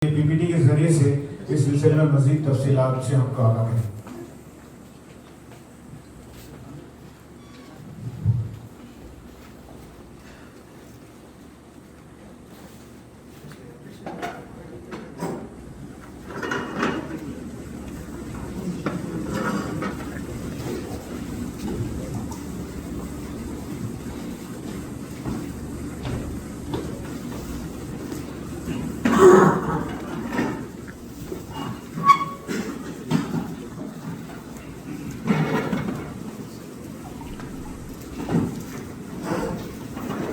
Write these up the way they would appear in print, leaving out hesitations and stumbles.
PPT کے ذریعے سے اس سلسلے میں مزید تفصیلات سے ہم کو آگاہ کریں.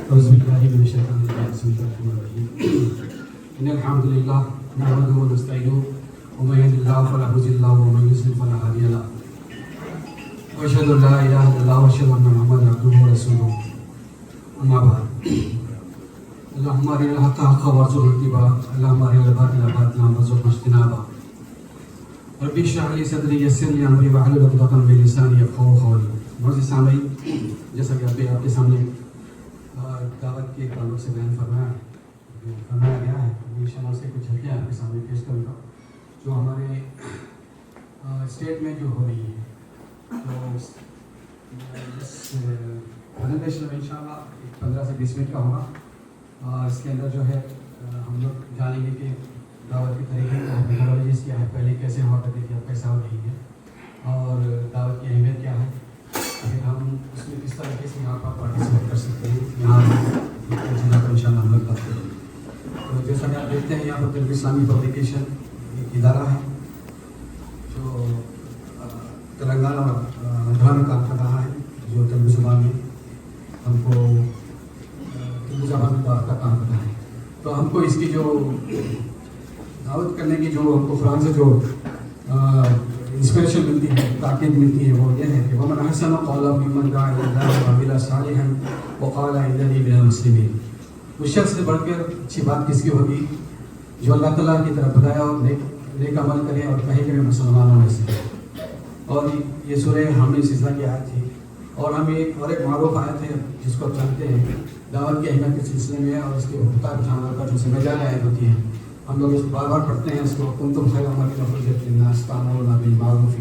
أعوذ بالله من الشيطان الرجيم بسم الله الرحمن الرحيم إن الحمد لله نحمده ونستعينه ومن يهد الله فلا مضل له ومن يضلل فلا هادي له وأشهد أن لا إله إلا الله وأشهد أن محمدا عبده ورسوله أما بعد اللهم أرنا الحق حقا وارزقنا اتباعه اللهم أرنا الباطل باطلا وارزقنا اجتنابه رب اشرح لي صدري يسر لي أمري واحلل عقدة من لساني يفقهوا قولي. معزز سامعین، جیسا کہ آپ کے سامنے دعوت کے تعلق سے بیان فرمایا گیا ہے، انشاءاللہ سے کچھ جھلکیاں آپ کے سامنے پیش کروں گا جو ہمارے اسٹیٹ میں جو ہو رہی ہے. تو اس پریزنٹیشن میں انشاءاللہ 15 سے 20 منٹ کا ہوگا. اس کے اندر جو ہے ہم لوگ جانیں گے کہ دعوت کے طریقے کیا ہے، میتھڈالوجیز کیا ہے، پہلے کیسے ہوا کرتی تھی، اب کیسا ہو رہی ہے، اور دعوت کی اہمیت کیا ہے، پھر ہم اس میں کس طریقے سے یہاں پر پارٹیسپیٹ کر سکتے ہیں. یہاں جناب ان شاء اللہ ہم لوگ بات کریں گے. تو جیسا کہ آپ دیکھتے ہیں یہاں پر ترک اسلامی پبلیکیشن ایک ادارہ ہے جو تلنگانہ اور آندھرا میں کام کر رہا ہے، جو تلگو زبان میں ہم کو تلگو زبان میں بات کا کام کر رہا ہے. تو ہم کو اس کی جو دعوت کرنے کی جو ہم کو قرآن سے جو انسپریشن ملتی ہے، تاکید ملتی ہے، وہ یہ ہے کہ وَمَنْ أَحْسَنُ قَوْلًا مِمَّنْ دَعَا إِلَى اللَّهِ وَعَمِلَ صَالِحًا وَقَالَ إِنَّنِي مِنَ الْمُسْلِمِينَ. اس شخص سے بڑھ کر اچھی بات کس کی ہوگی جو اللہ تعالیٰ کی طرف بتایا اور نیک عمل کرے اور کہے کہ میں مسلمانوں میں سے. اور یہ سورہ حامل سجدہ کی آیت تھی، اور ہم ایک معروف آیت ہے جس کو آپ جانتے ہیں دعوت کی اہمیت کے سلسلے میں، اور اس کے حقوق جانور کا جو ذمہ داری عائد ہوتی ہے. ہم لوگ اس کو بار بار پڑھتے ہیں اس کو، کنتم خیر امۃ اخرجت للناس تأمرون بالمعروف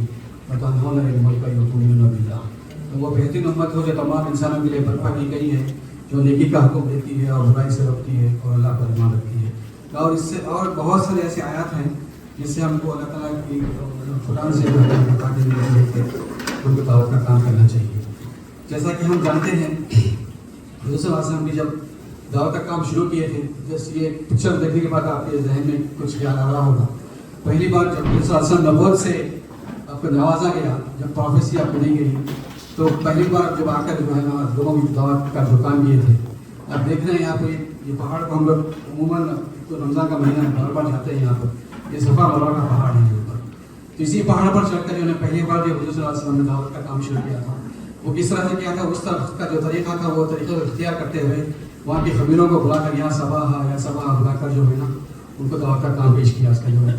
وتنہون عن المنکر وتؤمنون باللہ. تو وہ بہترین امت ہو جو تمام انسانوں کے لیے برپا کی گئی ہے، جو نیکی کا حکم دیتی ہے اور برائی سے روکتی ہے اور اللہ پر ایمان رکھتی ہے. اور اس سے اور بہت سارے ایسے آیات ہیں جس سے ہم کو اللہ تعالیٰ کی قرآن سے تعلیم ملتی ہے کہ ان کو دعوت کا کام کرنا چاہیے. جیسا کہ ہم جانتے ہیں حضور صلی اللہ علیہ وسلم بھی جب دعوت کا کام شروع کیے تھے، جس یہ پکچر دیکھنے کے بعد آپ کے ذہن میں کچھ خیال آ رہا ہوگا. پہلی بار جب حضور صلی اللہ علیہ وسلم نبوت سے آپ کو نوازا گیا، جب پروفیسی آپ کو نہیں گئی، تو پہلی بار جب آ کر جو ہے نا لوگوں کی دعوت کا جو کام کیے تھے. آپ دیکھ رہے ہیں یہاں پہ یہ پہاڑ کو ہم لوگ عموماً تو رمضان کا مہینہ بار بار جاتے ہیں. یہاں پر یہ صفا مروا کا پہاڑ ہے یہاں پر. تو اسی پہاڑ پر چڑھ کر جو ہے پہلی بار جو حضور صلی اللہ علیہ وسلم نے دعوت کا کام شروع کیا تھا، وہ کس طرح سے کیا تھا، اس طرح کا جو طریقہ تھا وہ طریقہ اختیار کرتے ہوئے وہاں کی قبیلوں کو بلا کر یا صبا بلا کر جو ہے نا ان کو دعوت کا کام پیش کیا. اس کا جو ہے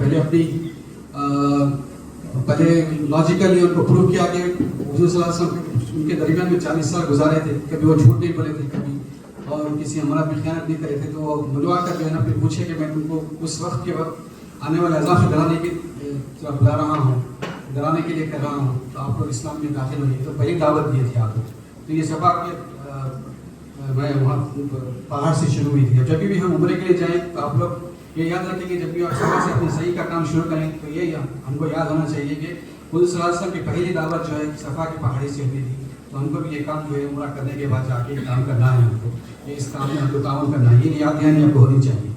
پہلے لاجیکلی ان کو پروو کیا کہ حضور صلی اللہ علیہ وسلم ان کے درمیان میں 40 سال گزارے تھے، کبھی وہ جھوٹ نہیں بولے تھے، کبھی اور کسی امانت میں خیانت نہیں کرے تھے. تو وہ بلوا کر جو ہے نا پھر پوچھے کہ میں تم کو اس وقت کے وقت آنے والے عذاب سے ڈرانے کے بلا رہا ہوں، ڈرانے کے لیے کر رہا ہوں، تو آپ لوگ اسلام میں داخل ہوئے. تو پہلی دعوت دی تھی آپ کو. تو یہ صفا کے میں وہاں پہاڑ سے شروع ہوئی تھی. جب بھی ہم عمرے کے لیے جائیں تو آپ لوگ یہ یاد رکھیں کہ جب بھی آپ صفا سے اپنی صحیح کا کام شروع کریں تو یہ ہم کو یاد ہونا چاہیے کہ حضور صلی اللہ علیہ وسلم کی پہلی دعوت جو ہے صفا کی پہاڑی سے ہوئی تھی. تو ہم کو بھی یہ کام جو ہے عمرہ کرنے کے بعد جا کے کام کرنا ہے، ہم کو یہ اس کام میں ہم کو تعاون کرنا ہے. یہ یاد دہانی آپ کو ہونی چاہیے.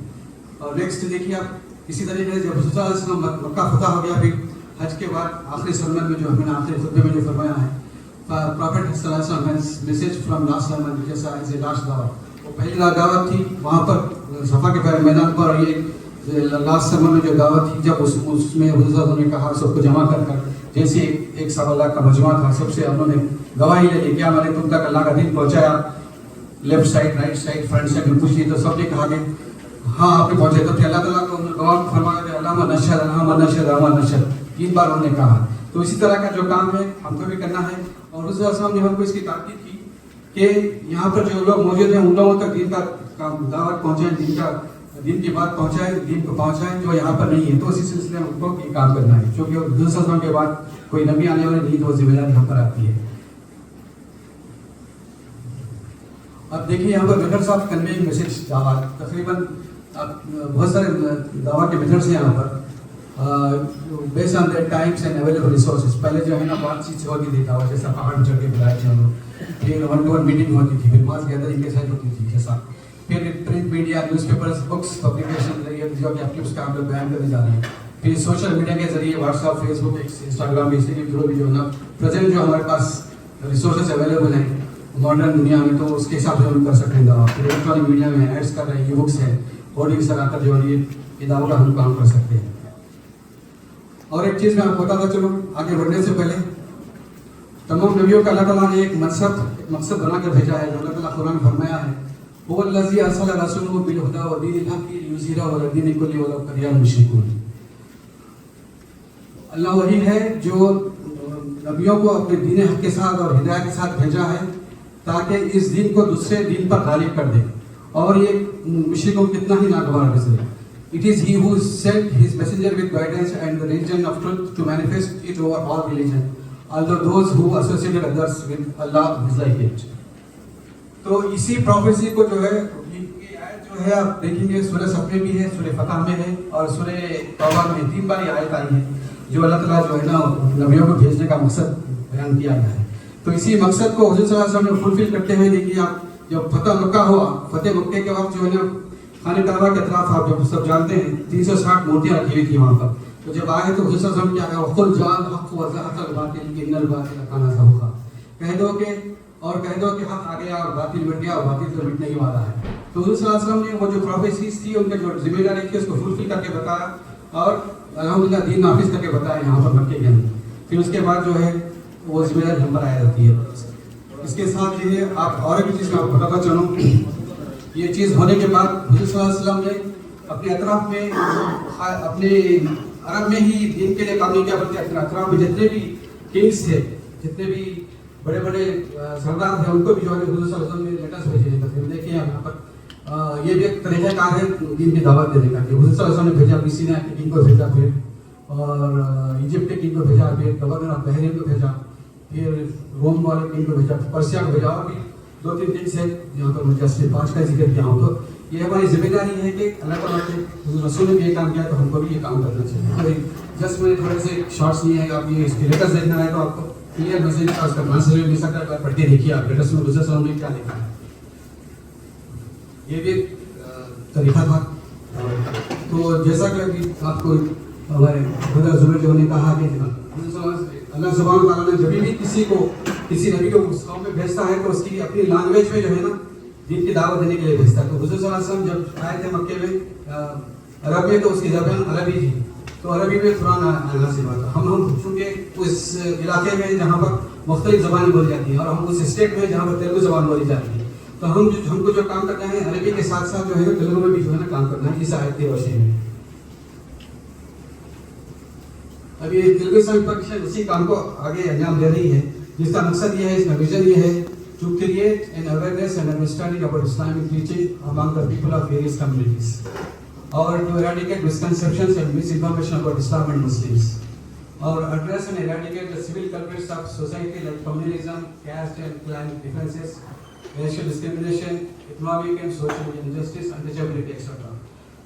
اور نیکسٹ دیکھیے آپ اسی طریقے سے جب حضور صلی اللہ علیہ وسلم مکہ فتح ہو گیا، پھر حج کے بعد آخری سرمن میں جو ہم نے آخری خطبے میں جو فرمایا ہے پرافٹ صلی اللہ علیہ وسلم میسج فرام لاسٹ سرمن جیسا ایز اے لاسٹ دعوت، وہ پہلی دعوت تھی وہاں پر صفا کے میدان پر. اور یہ لاسٹ سرمن میں جو دعوت تھی جب اس میں حضور صلی اللہ علیہ وسلم نے کہا سب کو جمع کر جیسے 1.25 لاکھ کا مجموعہ تھا، سب سے انہوں نے گواہی لے لی کیا میں نے تم تک اللہ کا دین پہنچایا، left side right side front side میں پوچھ لی تو سب نے کہا کہ ہاں آپ نے پہنچے. تو پھر اللہ تعالیٰ کو گواہ فرمایا کہ علامہ نشر علامہ نشر علامہ نشر 3 بار انہوں نے کہا. تو اسی طرح کا جو کام ہے ہم کو بھی کرنا ہے. اور حضور صلی اللہ علیہ وسلم نے ہم کو اس کی تاکید کی کہ یہاں پر جو لوگ موجود ہیں ان لوگوں تک دین کا دعوت پہنچائیں، دین کا دین کی بات پہنچائیں، دین کو پہنچائیں جو یہاں پر نہیں ہے. تو اسی سلسلے میں ان کو یہ کام کرنا ہے، کیونکہ حضور صلی اللہ علیہ وسلم کے بعد کوئی نبی آنے والے نہیں، تو ذمہ داری ہم پر آتی ہے. اب دیکھیے یہاں پر میتھڈس آف کنویئنگ میسج دعویٰ، تقریباً بہت سارے دعویٰ کے میتھڈس ہیں یہاں پر based on that times and available resources. پہلے جو ہے نا بات چیت ہوتی تھی دعوت، جیسا پہاڑ چڑھ کے بلائے تھے ہم لوگ، پھر 1-to-1 میٹنگ ہوتی تھی، پھر ماس گیدرنگ کے ساتھ ہوتی تھی جیسا، پھر print media, news papers, books, publication جو کہ آپ کا ہم لوگ بیان کرنے جا رہے ہیں، پھر سوشل میڈیا کے ذریعے واٹس ایپ، فیس بک، انسٹاگرام، اس کے جو بھی جو ہے نا پریزنٹ جو ہمارے پاس ریسورسز اویلیبل ہیں ماڈرن دنیا میں، تو اس کے حساب سے ہم کر سکتے ہیں دعوت. پھر الیکٹرانک میڈیا میں ایڈس کر رہے ہیں، ای بکس ہیں، ہوردنگس لگا کر جو ہے یہ دعوت کا ہم کام کر سکتے ہیں. اور ایک چیز میں آپ کو بتاتا چلوں آگے بڑھنے سے پہلے، تمام نبیوں کا اللہ تعالیٰ نے ایک مقصد بنا کر بھیجا ہے، جو اللہ تعالیٰ قرآن میں فرمایا ہے، هو الذي ارسل رسوله بالهدى ودين الحق ليظهره على الدين كله ولو كره المشركون. اللہ وہی ہے جو نبیوں کو اپنے دین حق کے ساتھ اور ہدایت کے ساتھ بھیجا ہے تاکہ اس دین کو دوسرے دین پر غالب کر دے، اور یہ مشرکوں کو کتنا ہی ناگوار گزرے. It is he who sent his messenger with guidance and the religion of truth to manifest it over all religion, although those who associated others with Allah dislike it. تو اسی پروفیسی کو جو ہے یہ آیت جو ہے آپ دیکھیں گے سورہ صفے بھی ہے، سورہ فتح میں ہے، اور سورہ توبہ میں 3 بار یہ آیت آئی ہے، جو اللہ تعالیٰ جو ہے نا نبیوں کو بھیجنے کا مقصد بیان کیا گیا ہے. تو اسی مقصد کو حضور صلی اللہ علیہ وسلم نے فلفل کرتے ہوئے دیکھیے آپ جب فتح مکہ ہوا، فتح مکہ کے وقت جو ہے نا خانہ کعبہ کے اطراف آپ جب سب جانتے ہیں 360 مورتیاں رکھی ہوئی تھی وہاں پر. تو جب آئے تو حضور صلی اللہ علیہ وسلم کیا کہا، وَقُلْ جَاءَ الْحَقُّ وَزَهَقَ الْبَاطِلُ إِنَّ الْبَاطِلَ كَانَ زَهُوقًا. کہہ دو کہ حق آ گیا اور باطل مٹ گیا، اور باطل تو مٹنے ہی والا ہے. تو حضور صلی اللہ علیہ وسلم نے وہ جو پروفیسیز تھی، ان کے جو ذمہ داری تھی، اس کو فلفل کر کے بتایا اور الحمدللہ دین نافذ کر کے بتایا یہاں پر مکے کے اندر. پھر اس کے بعد جو ہے وہ ذمہ داری ہم پر آیا جاتی ہے. اس کے ساتھ یہ آپ اور ایک چیز میں آپ کو بتاتا چلوں، یہ چیز ہونے کے بعد حضور صلی اللہ علیہ وسلم نے اپنے اطراف میں اپنے عرب میں ہی دین کے لیے کام نہیں کیا، بلکہ اپنے اطراف میں جتنے بھی کنگس تھے، جتنے بھی بڑے بڑے سردار تھے، ان کو بھی جو ہے حضور صلی اللہ علیہ وسلم نے لیٹرز بھیجے ہیں. دیکھیں یہاں پر یہ بھی ایک طریقہ کار ہے دین کی دعوت دینے کا، کہ حضور صلی اللہ علیہ وسلم نے بھیجا، کسی نے کنگ کو بھیجا، پھر اور ایجپٹ کے کنگ کو بھیجا، پھر گورنر آف بحرین کو بھیجا، پھر روم والے کنگ کو بھیجا، پرسیا کو بھیجا، اور بھی 2-3 کنگس ہیں جہاں پر مجھے اصلی 5 کا ذکر کیا ہوں. تو یہ ہماری ذمہ داری ہے کہ اللہ تعالیٰ کے حضور رسول نے بھی یہ کام کیا تو ہم کو بھی یہ کام کرنا چاہیے. جسٹ میں تھوڑے سے شارٹس نہیں ہے، آپ یہ اس کے لیٹرز دیکھنا ہے تو آپ کو کلیئر میسج اس کا ٹرانسلیٹ مل سکتا ہے، پڑھ کے دیکھیے آپ لیٹرز میں حضور صلی اللہ علیہ وسلم نے کیا لکھا ہے. یہ بھی ایک طریقہ تھا. تو جیسا کہ آپ کو ہمارے حضرت زبیر نے کہا کہ اللہ سبحانہ وتعالیٰ نے جب بھی کسی نبی کو اس قوم میں بھیجتا ہے تو اس کی اپنی لینگویج میں جو ہے نا دین کی دعوت دینے کے لیے بھیجتا ہے. تو حضور صلی اللہ علیہ وسلم جب آئے تھے مکے میں عرب میں، تو اس کی زبان عربی تھی، تو عربی میں قرآن آنا سی بات. ہم چونکہ اس علاقے میں جہاں پر مختلف زبانیں بولی جاتی ہیں، اور ہم اس اسٹیٹ میں جہاں پر تیلگو زبان بولی جاتی ہے، تو ہم کو جو کام کرنا ہے عربی کے ساتھ ساتھ جو ہے تیلگو میں بھی جو ہے نا کام کرنا ہے اس آیت کی روشنی میں. اب یہ تیلگو اسلامک پبلیکیشن اسی کام کو آگے انجام دے رہی ہے، جس کا مقصد یہ ہے، اس کا ویژن یہ ہے to create an awareness and understanding about Islamic teaching among the people of various communities, or to eradicate misconceptions and misinformation about Islam and Muslims, or address and eradicate the civil culprits of society like communalism, caste and clan differences, racial discrimination, economic and social injustice, untouchability, etc.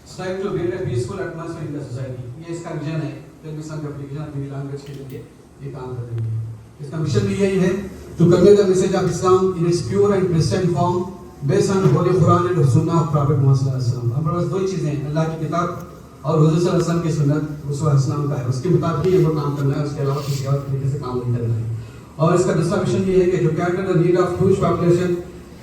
Strive to build a peaceful atmosphere in the society. یہ اس کا vision ہے. Telugu Islamic publication اپنی language کے لیے یہ کام کر رہی ہے. اس کا مشن بھی یہی ہے to convey the message of Islam in its pure and pristine form based on Holy Quran and Sunnah of Prophet Muhammad صلی اللہ علیہ وسلم. ہمارے پاس 2 چیزیں ہیں، اللہ کی کتاب اور حضور صلی اللہ علیہ وسلم کی سنت، اسوہ حسنہ کا ہے، اس کے مطابق ہی ہم کو کام کرنا ہے، اس کے علاوہ کسی اور طریقے سے کام نہیں کرنا ہے. اور اس کا دوسرا مشن یہ ہے کہ جو cater the need of huge population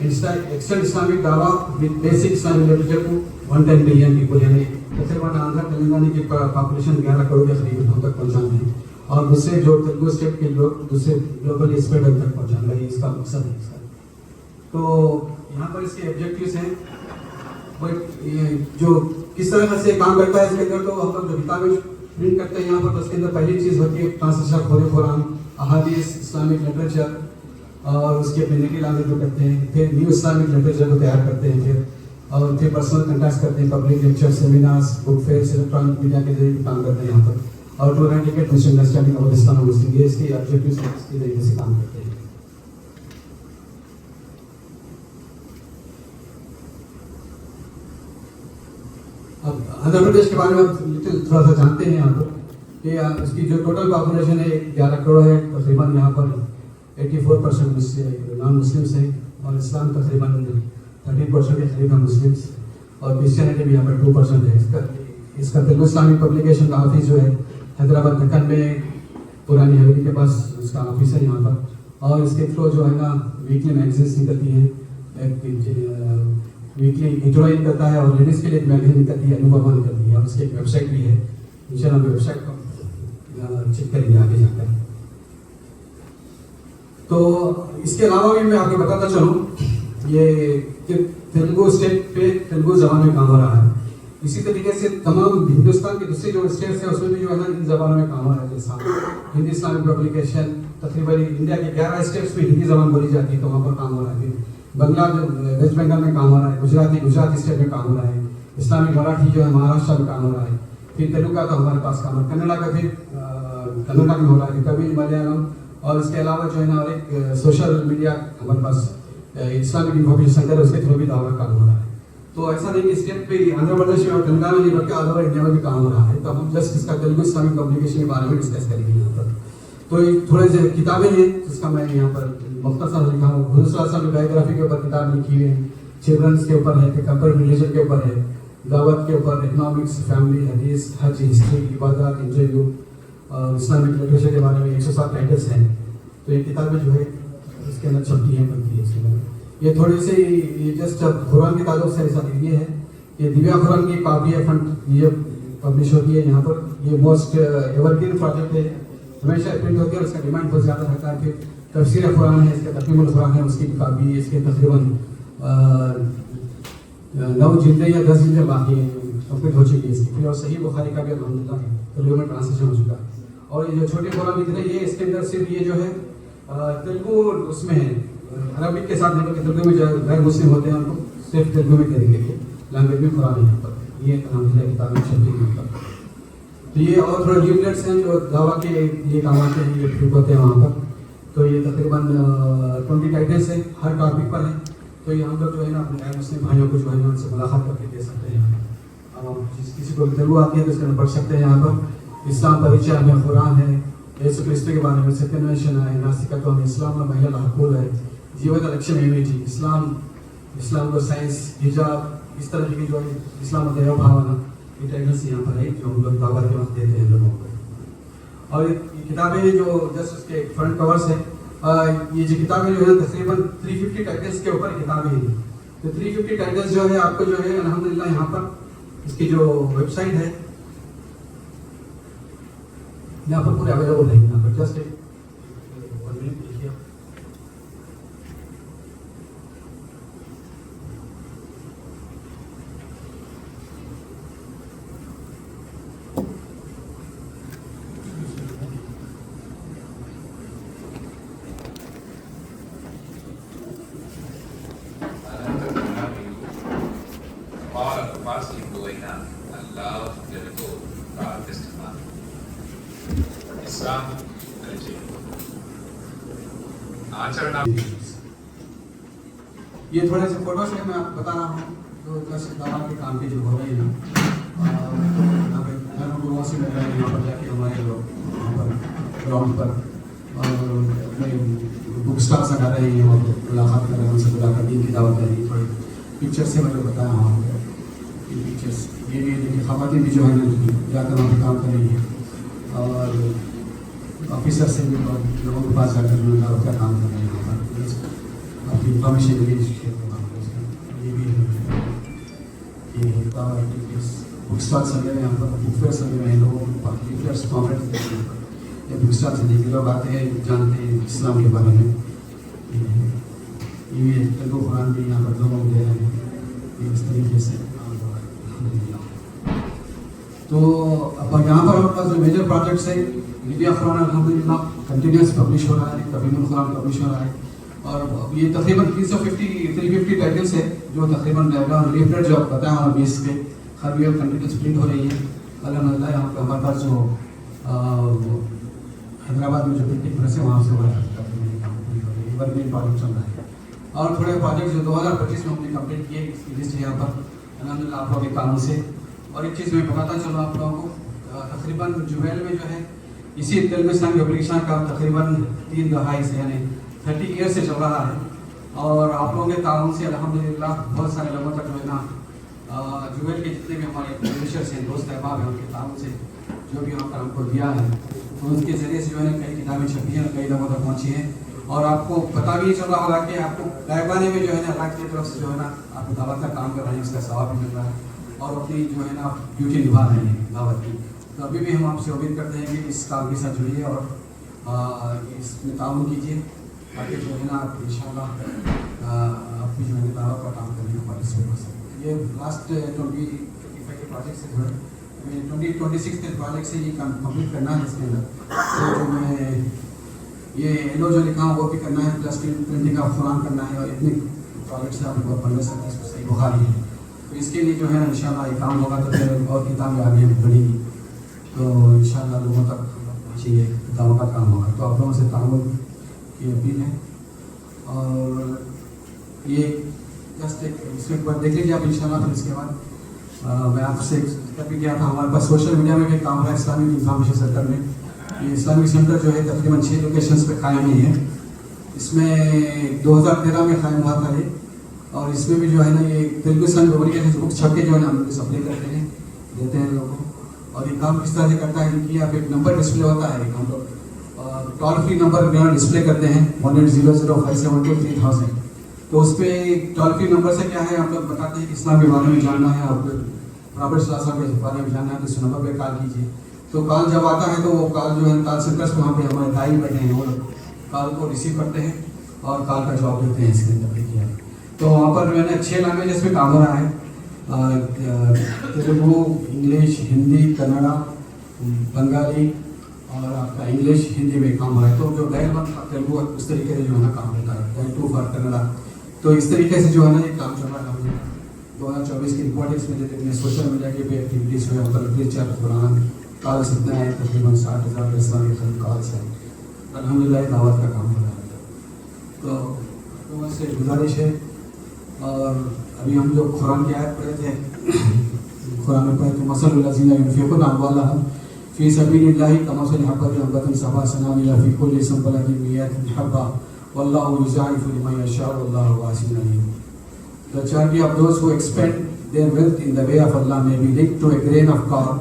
extend Islamic dawah with basic Islamic literature to 110 million people، یعنی تقریباً آندھرا تلنگانہ کی پاپولیشن 11 کروڑ کے قریب ہم تک پہنچانا ہے، اور دوسرے جو تیلگو اسٹیٹ کے لوگ دوسرے گلوبل اسپریڈ تک پہنچانا ہے. اس کا مقصد ہے اس کا. تو یہاں پر اس کے آبجیکٹیوز ہیں، جو کس طرح سے کام کرتا ہے اس کے اندر. تو ہم لوگ جو کتابیں پرنٹ کرتے ہیں یہاں پر، تو اس کے اندر پہلی چیز ہوتی ہے ٹرانسلیشن آف ہولی قرآن، احادیث، اسلامک لٹریچر، اور اس کے اپنے نیٹو لینگویج میں کرتے ہیں. پھر نیو اسلامک لٹریچر کو تیار کرتے ہیں. پھر اور پھر پرسنل کنٹیکٹ کرتے ہیں, public lecture, seminars, book fairs, electronic media کے ذریعے کام کرتے ہیں یہاں پر, اور to advocate Muslim understanding of Islam اور مسلم, یہ اس کی آبجیکٹیوز ہیں, اس کے ذریعے سے کام کرتے ہیں. اب آندھرا پردیش کے بارے میں تھوڑا سا جانتے ہیں یہاں پر کہ اس کی جو ٹوٹل پاپولیشن ہے 11 کروڑ ہے, تقریباً یہاں پر 84% نان مسلمس ہیں, اور اسلام تقریباً 13% کے قریب ہے مسلمس, اور کرسچینٹی بھی یہاں پر 2% ہے. اس کا تیلگو اسلامک پبلیکیشن کا آفس جو ہے حیدرآباد دکن میں پرانی حویلی کے پاس اس کا آفس ہے یہاں پر, اور اس کے تھرو جو ہے نا ویکلی میگزینس نکلتی ہیں, ویکلی انٹروائن نکلتا ہے, اور لیڈیز کے لیے ایک میگزین نکلتی ہے, انوبھوا نکلتی ہے, اور اس کی ایک ویب سائٹ بھی ہے. انشاءاللہ ہم ویب سائٹ کو چیک کریں گے آگے جا کر. تو اس کے علاوہ بھی میں آپ کو بتاتا چلوں یہ کہ تیلگو اسٹیٹ پہ تیلگو زبان میں کام ہو رہا ہے. اسی طریقے سے تمام ہندوستان کے دوسرے جو اسٹیٹس ہیں اس میں بھی جو ہے نا ان زبانوں میں کام ہو رہا ہے. جیسا ہندی اسلامک پبلیکیشن تقریباً انڈیا کے 11 اسٹیٹس میں ہندی زبان بولی جاتی ہے, تو وہاں پر کام ہو رہا ہے. بنگلہ جو ویسٹ بنگال میں کام ہو رہا ہے, گجرات اسٹیٹ میں کام ہو رہا ہے, اسلامک مراٹھی جو ہے مہاراشٹر میں کام ہو رہا ہے, پھر تیلگو کا تو ہمارے پاس کام ہے, کنڑا کا پھر کنڑا میں ہو رہا ہے, تمل, ملیالم, اور اس کے علاوہ جو ہے نا اور ایک سوشل میڈیا ہمارے پاس اسلامک انفارمیشن سینٹر ہے, اس کے تھرو بھی دعویٰ کام ہو رہا ہے. تو ایسا نہیں کہ اسٹیٹ پہ آندھرا پردیش میں اور تلنگانہ میں نہیں بلکہ آل اوور انڈیا میں بھی کام ہو رہا ہے. تو ہم جسٹ اس کا تیلگو اسلامک پبلیکیشن کے بارے میں ڈسکس کریں گے یہاں پر. تو تھوڑے سے کتابیں ہیں جس کا میں یہاں پر مختصر لکھا ہوں. حضور صلی اللہ علیہ وسلم کی بایوگرافی کے اوپر کتاب لکھی ہوئی ہے, چلڈرنس کے اوپر ہے, کنٹمپریری ریلیجن کے اوپر ہے, دعوت کے اوپر, اکنامکس, فیملی, حدیث, حج, ہسٹری, عبادات, انٹرویو, اور اسلامک لٹریچر کے بارے میں 107 ٹائٹلس ہیں. تو یہ کتابیں جو ہے اس کے اندر چھپتی ہیں, بنتی ہے. اس کے اندر یہ تھوڑی سی یہ جسٹ قرآن کے تعلق سے ایسا یہ ہے کہ دیویا قرآن کی کاپی ہے فرنٹ, یہ پبلش ہوتی ہے یہاں پر. یہ موسٹ ایور گرین پروجیکٹ ہے, ہمیشہ پرنٹ ہوتی ہے, اور اس کا ڈیمانڈ بہت زیادہ رہتا ہے. پھر تفسیر قرآن ہے, اس کا تقویم القرآن ہے, اس کی کاپی اس کے تقریباً 9 جلدیں یا 10 جلدیں باقی ہیں, کمپلیٹ ہو چکی ہے اس کی. پھر اور صحیح بخاری کا بھی الحمدللہ تیلگو میں ٹرانسلیشن ہو چکا ہے. اور یہ جو چھوٹے قرآن لکھ رہے ہیں یہ اس کے اندر صرف یہ جو ہے تیلگو اس میں ہے, عربک کے ساتھ نہیں, تیلگو میں جو غیر مسلم ہوتے ہیں ان کو صرف تیلگو میں کریں گے. لینگویج میں قرآن ہے یہاں پر, یہ الحمدللہ کتابیں چھپتی ہیں یہاں پر. تو یہ اور تھوڑے لیفلیٹس ہیں جو دعویٰ کے یہ کام آتے ہیں, یہ ٹرپ ہوتے ہیں وہاں پر. تو یہ تقریباً 20 ٹائٹلس ہیں, ہر ٹاپک پر ہیں. تو یہ ہم لوگ جو ہے نا اپنے غیر مسلم بھائیوں کو جو ہے نا ان سے ملاقات کر کے دے سکتے ہیں. کسی کو تیلگو آتی ہے تو اس کے اندر پڑھ سکتے ہیں یہاں پر. اسلام پریچہ ہے, قرآن ہے, یسوع کرسٹو کے بارے میں سیکنویشن ہے, ناسکتو ہے, اسلام میں مہیلا حقوق ہے, جیوت لکشم امیجی, اسلام کو سائنس, حجاب, اس طرح کی جو ہے اسلام و دیو بھاونا, یہ ٹائٹلس یہاں پر ہے جو ہم لوگ دعوت کے وقت دیتے ہیں لوگوں کو. اور یہ کتابیں جو جسٹ اس کے فرنٹ کورس ہیں, یہ جو کتابیں جو ہے تقریباً 350 ٹائٹلس کے اوپر کتابیں ہیں. تو 350 ٹائٹلس جو ہے آپ کو جو ہے الحمدللہ یہاں پر اس کی جو ویب سائٹ ہے یہاں پر پورے اویلیبل ہے. یہاں پر جسٹ دیکھیے یہ تھوڑے سے فوٹوز میں آپ بتا رہا ہوں جو دعوت کے کام کے جو ہو رہے ہیں. یہاں پر جا کے ہمارے لوگ یہاں پر گراؤنڈ پر بک اسٹالس لگا رہے ہیں, اور ملاقات کر رہے ہیں, ان سے بلا کر دین کی دعوت کر رہی ہے. تھوڑے پکچر سے میں جو بتایا ہوں پکچرس یہ بھی دیکھیے, خواتین بھی جو ہے نا جا کر وہاں پہ کام کر رہی ہیں, اور آفیسر سے بھی لوگوں کے پاس جا کر دعوت کا کام کر رہے ہیں. یہاں پر اپنی انفارمیشن کے لیے یہ بھی بک اسٹالس لگے ہوئے, یہاں پر بک فیئرس لگے ہوئے ہیں. لوگوں بک فیئرس کانفرنس بک اسٹال سے دیکھ کے لوگ آتے ہیں, جانتے ہیں اسلام کے بارے میں. یہ بھی تیلگو قرآن بھی یہاں پر لوگوں کو دے رہے ہیں اس طریقے سے. تو اب یہاں پر ہمارے پاس جو میجر پروجیکٹس ہیں, دیویا قرآن الحمدللہ کنٹینیوس پبلش ہو رہا ہے, تقویم القرآن پبلش ہو رہا ہے, اور یہ تقریباً 350 ٹائٹلس ہے جو تقریباً لیفلٹ جو آپ بتایا ہمیں 20 کے خربی اور کنٹینیوس پرنٹ ہو رہی ہے الحمد للہ. یہاں پہ ہمارے پاس جو حیدرآباد میں جو پرنٹنگ پریس ہے وہاں سے ہو رہا ہے ورکنگ پروجیکٹ چل رہا ہے. اور تھوڑے پروجیکٹ جو 2025 میں ہم نے کمپلیٹ کیے اس کی لسٹ یہاں پر الحمد للہ آپ لوگوں کے کاموں سے. اور ایک چیز میں بتاتا چلوں آپ لوگوں کو تقریباً جویل میں جو ہے اسی تیلگو اسلامی پبلیکیشن کا تقریباً 3 دہائی سے یعنی 30 ایئر سے چل رہا ہے. اور آپ لوگوں کے تعاون سے الحمدللہ بہت سارے لوگوں تک جو ہے نا جویل کے جتنے بھی ہمارے پبلیشرس ہیں دوست احباب ہیں ان کے تعاون سے جو بھی ہم کو دیا ہے تو اس کے ذریعے سے جو ہے نا کئی کتابیں چھپی ہیں کئی لوگوں تک پہنچی ہیں. اور آپ کو پتہ بھی چل رہا ہوگا کہ آپ کو گائبانے میں جو ہے نا اللہ کی طرف سے جو ہے نا آپ کو دعوت کا کام کر رہے ہیں اس کا ثواب بھی مل رہا ہے اور اپنی جو ہے نا ڈیوٹی نبھا رہے ہیں دعوت کی. تو ابھی بھی ہم آپ سے امید کرتے ہیں کہ اس کام کے ساتھ جڑیے اور اس میں تعاون کیجیے تاکہ جو ہے نا آپ ان شاء اللہ آپ کی جو ہے دعوت کا کام کرنے کا پارٹیسپیٹ کر سکیں. یہ لاسٹ 2025 کے پروجیکٹ سے جو ہے 2026 کے پروجیکٹ سے یہ کام کمپلیٹ کرنا ہے. اس کے اندر تو جو میں یہ ایلو جو لکھا ہوں وہ بھی کرنا ہے پلس پرنٹنگ کا قرآن کرنا ہے اور اتنے پروجیکٹ سے آپ کو 15 سے 20 صحیح بخاری ہے. تو اس کے لیے جو ہے نا ان شاء اللہ یہ کام ہوگا تو پھر اور کتابیں آگے بڑھیں گی تو ان شاء اللہ لوگوں تک پہنچے کتابوں کا کام ہوگا. تو آپ لوگوں سے تعاون کی اپیل ہے. اور یہ جسٹ ایک اس کے اوپر دیکھ لیجیے آپ ان شاء اللہ. پھر اس کے بعد میں آپ سے ذکر بھی کیا تھا ہمارے پاس سوشل میڈیا میں بھی کام ہے اسلامی انفارمیشن سینٹر میں. یہ اسلامک سینٹر جو ہے تقریباً 6 لوکیشنز پہ قائم ہوئی ہے. اس میں 2013 میں قائم ہوا تھا یہ اور اس میں بھی جو ہے نا یہ تیلگو اسلامی پبلیکیشن بک چھپ کے جو ہے نا ہم سپلائی کرتے ہیں دیتے ہیں لوگوں کو. اور یہ کام کس طرح سے کرتا ہے کہ آپ ایک نمبر ڈسپلے ہوتا ہے ہم لوگ ٹول فری نمبر ڈسپلے کرتے ہیں 1-800-572-3000. تو اس پہ ٹول فری نمبر سے کیا ہے ہم لوگ بتاتے ہیں کہ اسلام کے بارے میں جاننا ہے اور پرافٹ صلی اللہ علیہ وسلم کے بارے میں جاننا ہے تو اس نمبر پہ کال کیجیے. تو کال جب آتا ہے تو وہ کال جو ہے کال سینٹرس وہاں پہ ہمارے دائی بیٹھے ہیں وہ کال کو ریسیو کرتے ہیں اور کال کا جواب دیتے ہیں اس کے اندر دیکھیے. تو وہاں پر جو ہے نا 6 لینگویجز میں کام ہو رہا ہے تیلگو انگلش ہندی کنڑا بنگالی اور آپ کا انگلش ہندی میں کام ہو رہا ہے. تو جو ڈائل 1 تیلگو اس طریقے سے جو ہے نا کام ہوتا ہے ڈائل 2 فار کنڑا. تو اس طریقے سے جو ہے نا یہ کام چل رہا ہے. 2024 کی رپورٹنگس میں دیتے ہیں سوشل میڈیا کی بھی ایکٹیویٹیز ہوئے مختلف قرآن کالس اتنا ہے تقریباً 60,000 اسلامی کالس ہیں الحمدللہ دعوت کا کام ہو رہا ہے. تو لوگوں سے گزارش ہے. اور ابھی ہم جو قرآن کی آیت پڑھے تھے قرآن میں پڑھے تھے مثل الذین ينفقون اموالهم فی سبیل اللہ کمثل حبۃ انبتت سبع سنابل فی کل سنبلۃ مئۃ حبۃ واللہ یضاعف لمن یشاء واللہ واسع علیم. The charity of those who expend their wealth in the way of Allah may be likened to a grain of corn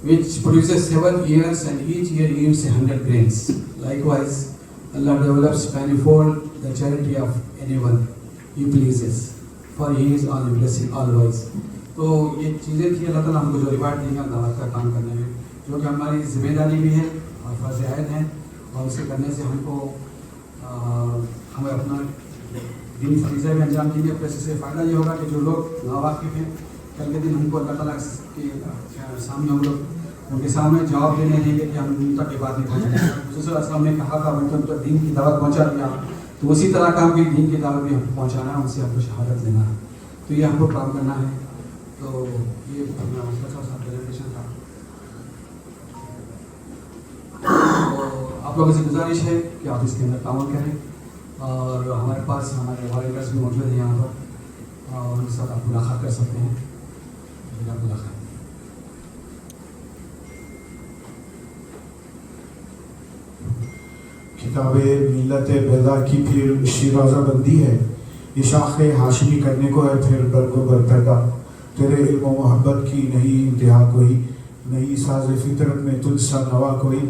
which produces 7 ears and each ear yields 100 grains. Likewise, Allah develops manifold the charity of anyone He pleases, for He is all blessing, all wise. تو یہ چیزیں تھیں اللہ تعالیٰ ہم کو جو reward دیں گا دعوت کا کام کرنے میں جو کہ ہماری ذمہ داری بھی ہے اور فرض عین ہے. اور اسے کرنے سے ہم کو ہمیں اپنا دینی فریضہ بھی انجام دیں گے. پلس اس سے فائدہ یہ ہوگا کہ جو لوگ ناواقف ہیں کل کے دن ہم کو اللہ تعالیٰ کے سامنے ہم لوگ ان کے سامنے جواب دینے دیں گے کہ ہم ان تک یہ بات نہیں پہنچائیں. حضور صلی اللہ علیہ وسلم نے کہا تھا میں تو ان تک دین کی دعوت پہنچا دیا تو اسی طرح کا ہم دین کی دعوت بھی ہم کو پہنچانا ہے ان سے ہم کو شہادت لینا ہے. تو یہ ہم کو کام کرنا ہے. تو یہ اپنا پریزنٹیشن تھا. تو آپ لوگوں سے گزارش ہے کہ آپ اس کے اندر تعاون کریں اور ہمارے پاس ہمارے والدرس بھی موجود ہیں یہاں پر اور ان کے ساتھ آپ ملاقات کر سکتے ہیں. ملاقات کتاب ملت بیضا کی پھر شیرازہ بندی ہے. یہ شاخ ہاشمی کرنے کو ہے پھر برگ و بر پیدا. تیرے علم و محبت کی نہیں انتہا کوئی نہیں ساز فطرت میں تجھ سا نوا کوئی.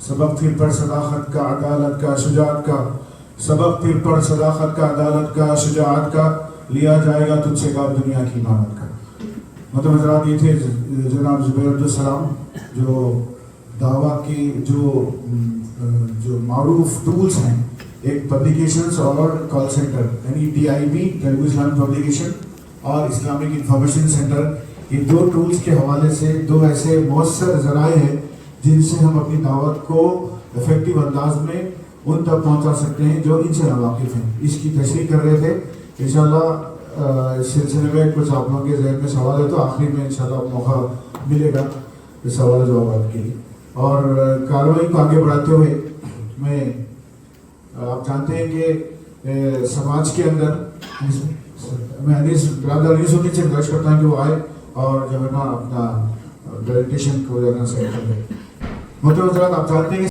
سبق پھر پر صداقت کا عدالت کا شجاعت کا سبق پھر پر صداقت کا عدالت کا شجاعت کا لیا جائے گا تجھ سے کام دنیا کی امامت کا. مطلب حضرات یہ تھے جناب زبیر عبدالسلام جو دعویٰ کی جو معروف ٹولز ہیں ایک پبلیکیشنز اور کال سینٹر یعنی TIP تیلگو اسلامک پبلیکیشن اور اسلامک انفارمیشن سینٹر. یہ 2 ٹولز کے حوالے سے 2 ایسے مؤثر ذرائع ہیں جن سے ہم اپنی دعوت کو افیکٹو انداز میں ان تک پہنچا سکتے ہیں جو ان سے ناواقف ہیں. اس کی تشریح کر رہے تھے. انشاءاللہ اس سلسلے میں کچھ آپ لوگوں کے ذہن میں سوال ہے تو آخری میں انشاءاللہ موقع ملے گا سوال جوابات کے لیے. اور کارروائی کو آگے بڑھاتے ہوئے میں آپ جانتے ہیں کہ سماج کے اندر میں برادر انیس الدین سے گزارش کرتا ہوں کہ وہ آئے اور جو ہے نا اپنا پریزنٹیشن کو جو ہے نا سیٹ کر دیں. محترم حضرات، آپ جانتے ہیں کہ